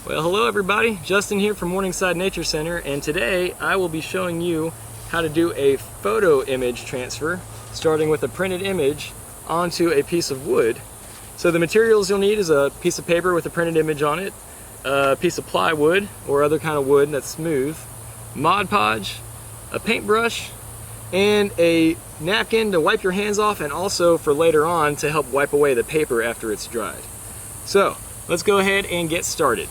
Well, hello everybody, Justin here from Morningside Nature Center, and today I will be showing you how to do a photo image transfer, starting with a printed image onto a piece of wood. So the materials you'll need is a piece of paper with a printed image on it, a piece of plywood or other kind of wood that's smooth, Mod Podge, a paintbrush, and a napkin to wipe your hands off, and also for later on to help wipe away the paper after it's dried. So let's go ahead and get started.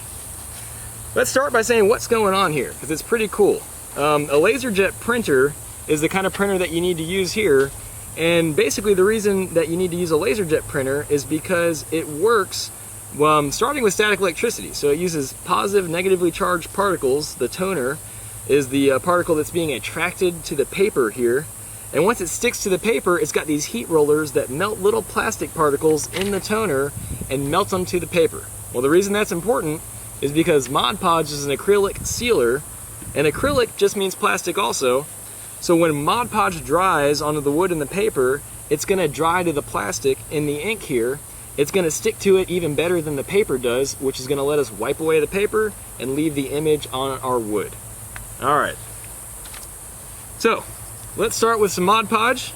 Let's start by saying what's going on here, because it's pretty cool. A LaserJet printer is the kind of printer that you need to use here, and basically the reason that you need to use a LaserJet printer is because it works starting with static electricity. So it uses positive, negatively charged particles. The toner is the particle that's being attracted to the paper here, and once it sticks to the paper, it's got these heat rollers that melt little plastic particles in the toner and melt them to the paper. Well, the reason that's important is because Mod Podge is an acrylic sealer, and acrylic just means plastic also. So when Mod Podge dries onto the wood and the paper, it's going to dry to the plastic in the ink here. It's going to stick to it even better than the paper does, which is going to let us wipe away the paper and leave the image on our wood. Alright, so let's start with some Mod Podge.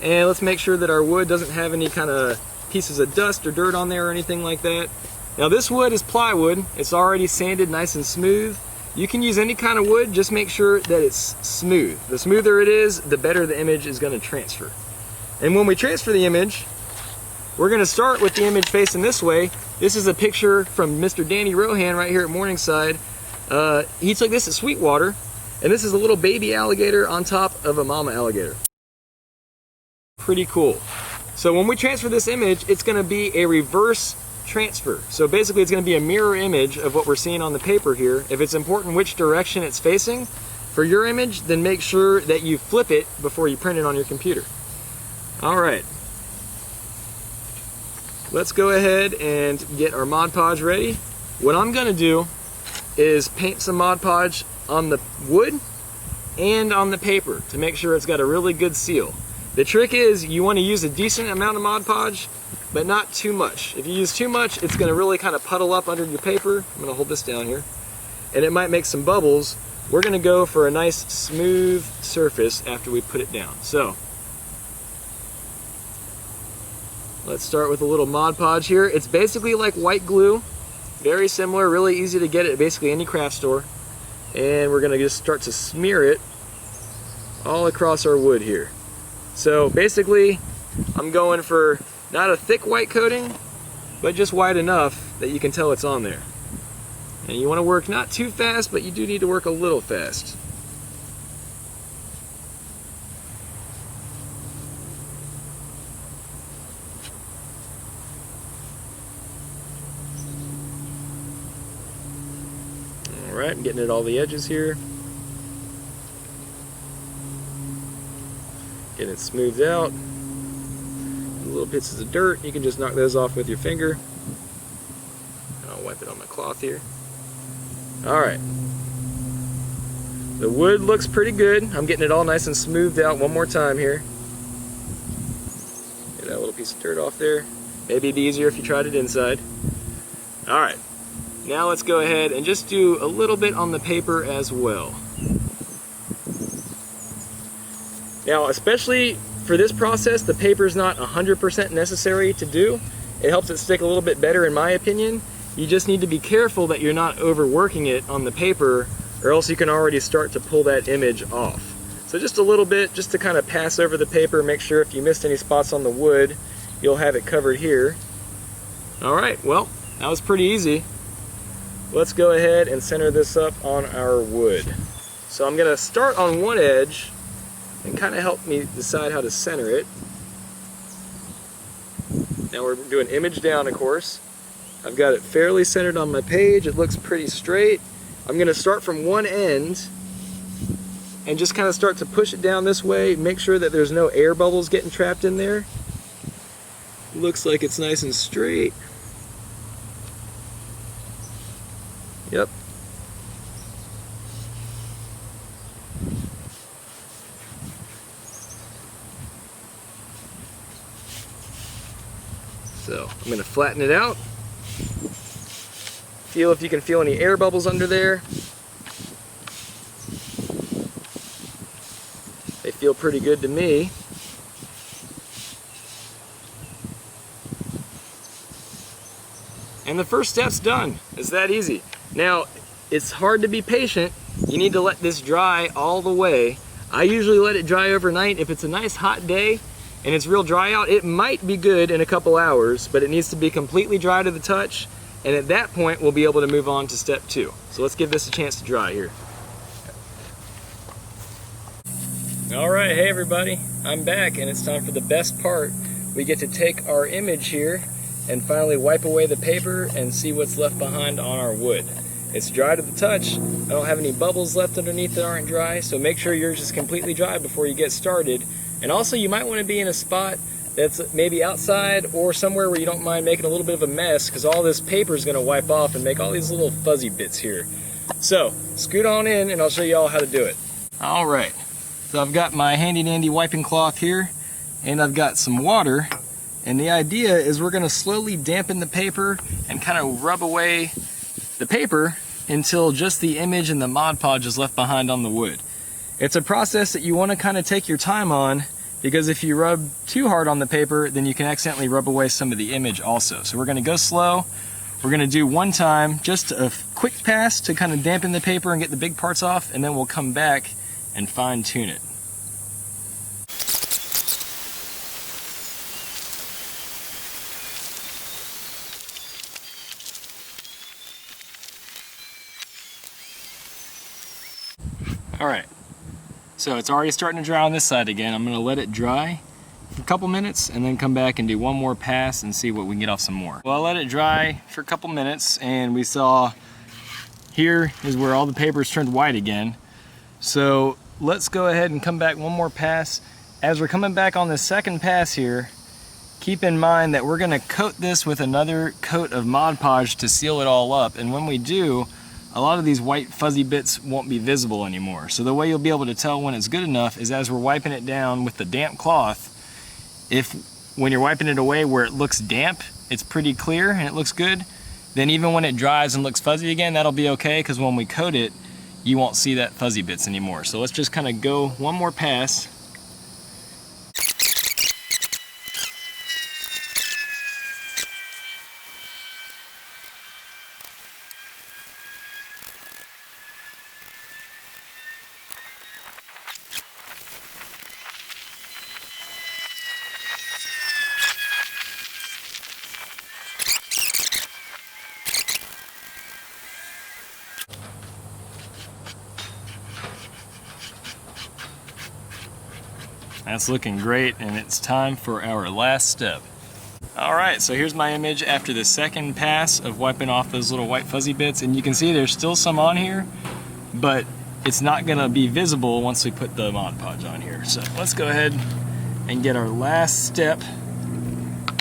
And let's make sure that our wood doesn't have any kind of pieces of dust or dirt on there or anything like that. Now this wood is plywood. It's already sanded nice and smooth. You can use any kind of wood, just make sure that it's smooth. The smoother it is, the better the image is going to transfer. And when we transfer the image, we're going to start with the image facing this way. This is a picture from Mr. Danny Rohan right here at Morningside. He took this at Sweetwater, and this is a little baby alligator on top of a mama alligator. Pretty cool. So when we transfer this image, it's going to be a reverse transfer. So basically it's going to be a mirror image of what we're seeing on the paper here. If it's important which direction it's facing for your image, then make sure that you flip it before you print it on your computer. Alright, let's go ahead and get our Mod Podge ready. What I'm going to do is paint some Mod Podge on the wood and on the paper to make sure it's got a really good seal. The trick is you want to use a decent amount of Mod Podge, but not too much. If you use too much, it's going to really kind of puddle up under your paper. I'm going to hold this down here, and it might make some bubbles. We're going to go for a nice smooth surface after we put it down. So let's start with a little Mod Podge here. It's basically like white glue, very similar, really easy to get at basically any craft store. And we're going to just start to smear it all across our wood here. So basically, I'm going for not a thick white coating, but just white enough that you can tell it's on there. And you want to work not too fast, but you do need to work a little fast. Alright, I'm getting at all the edges here. Getting it smoothed out. Little bits of dirt, you can just knock those off with your finger. I'll wipe it on my cloth here. Alright. The wood looks pretty good. I'm getting it all nice and smoothed out one more time here. Get that little piece of dirt off there. Maybe it'd be easier if you tried it inside. Alright. Now let's go ahead and just do a little bit on the paper as well. Now, especially for this process, the paper is not 100% necessary to do. It helps it stick a little bit better in my opinion. You just need to be careful that you're not overworking it on the paper, or else you can already start to pull that image off. So just a little bit, just to kind of pass over the paper, make sure if you missed any spots on the wood, you'll have it covered here. Alright, well, that was pretty easy. Let's go ahead and center this up on our wood. So I'm going to start on one edge and kind of help me decide how to center it. Now we're doing image down, of course. I've got it fairly centered on my page. It looks pretty straight. I'm going to start from one end and just kind of start to push it down this way. Make sure that there's no air bubbles getting trapped in there. Looks like it's nice and straight. Yep. So I'm going to flatten it out. Feel if you can feel any air bubbles under there. They feel pretty good to me. And the first step's done. It's that easy. Now, it's hard to be patient. You need to let this dry all the way. I usually let it dry overnight. If it's a nice hot day and it's real dry out, it might be good in a couple hours, but it needs to be completely dry to the touch. And at that point, we'll be able to move on to step 2. So let's give this a chance to dry here. All right, hey everybody, I'm back, and it's time for the best part. We get to take our image here and finally wipe away the paper and see what's left behind on our wood. It's dry to the touch. I don't have any bubbles left underneath that aren't dry, so make sure yours is completely dry before you get started. And also, you might want to be in a spot that's maybe outside or somewhere where you don't mind making a little bit of a mess, because all this paper is going to wipe off and make all these little fuzzy bits here. So scoot on in and I'll show you all how to do it. All right, so I've got my handy dandy wiping cloth here, and I've got some water, and the idea is we're going to slowly dampen the paper and kind of rub away the paper until just the image and the Mod Podge is left behind on the wood. It's a process that you want to kind of take your time on, because if you rub too hard on the paper, then you can accidentally rub away some of the image also. So we're going to go slow. We're going to do one time, just a quick pass to kind of dampen the paper and get the big parts off, and then we'll come back and fine tune it. All right. So it's already starting to dry on this side again. I'm going to let it dry for a couple minutes and then come back and do one more pass and see what we can get off some more. Well, I let it dry for a couple minutes, and we saw here is where all the paper's turned white again. So let's go ahead and come back one more pass. As we're coming back on the second pass here, keep in mind that we're going to coat this with another coat of Mod Podge to seal it all up. And when we do, a lot of these white fuzzy bits won't be visible anymore. So the way you'll be able to tell when it's good enough is as we're wiping it down with the damp cloth. If when you're wiping it away where it looks damp, it's pretty clear and it looks good, then even when it dries and looks fuzzy again, that'll be okay, because when we coat it, you won't see that fuzzy bits anymore. So let's just kind of go one more pass. That's looking great, and it's time for our last step. Alright, so here's my image after the second pass of wiping off those little white fuzzy bits, and you can see there's still some on here, but it's not going to be visible once we put the Mod Podge on here. So let's go ahead and get our last step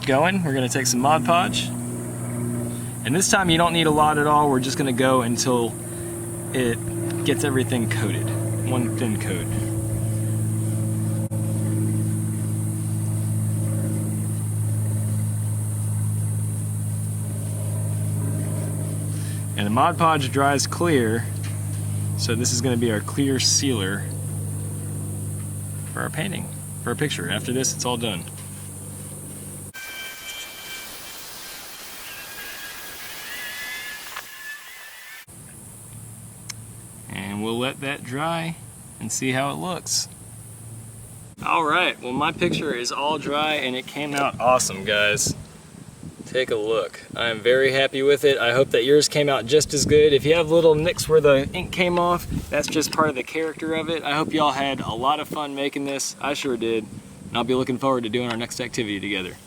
going. We're going to take some Mod Podge, and this time you don't need a lot at all. We're just going to go until it gets everything coated, one thin coat. And the Mod Podge dries clear, so this is going to be our clear sealer for our painting, for our picture. After this, it's all done. And we'll let that dry and see how it looks. Alright, well my picture is all dry and it came out awesome, guys. Take a look. I am very happy with it. I hope that yours came out just as good. If you have little nicks where the ink came off, that's just part of the character of it. I hope y'all had a lot of fun making this. I sure did. And I'll be looking forward to doing our next activity together.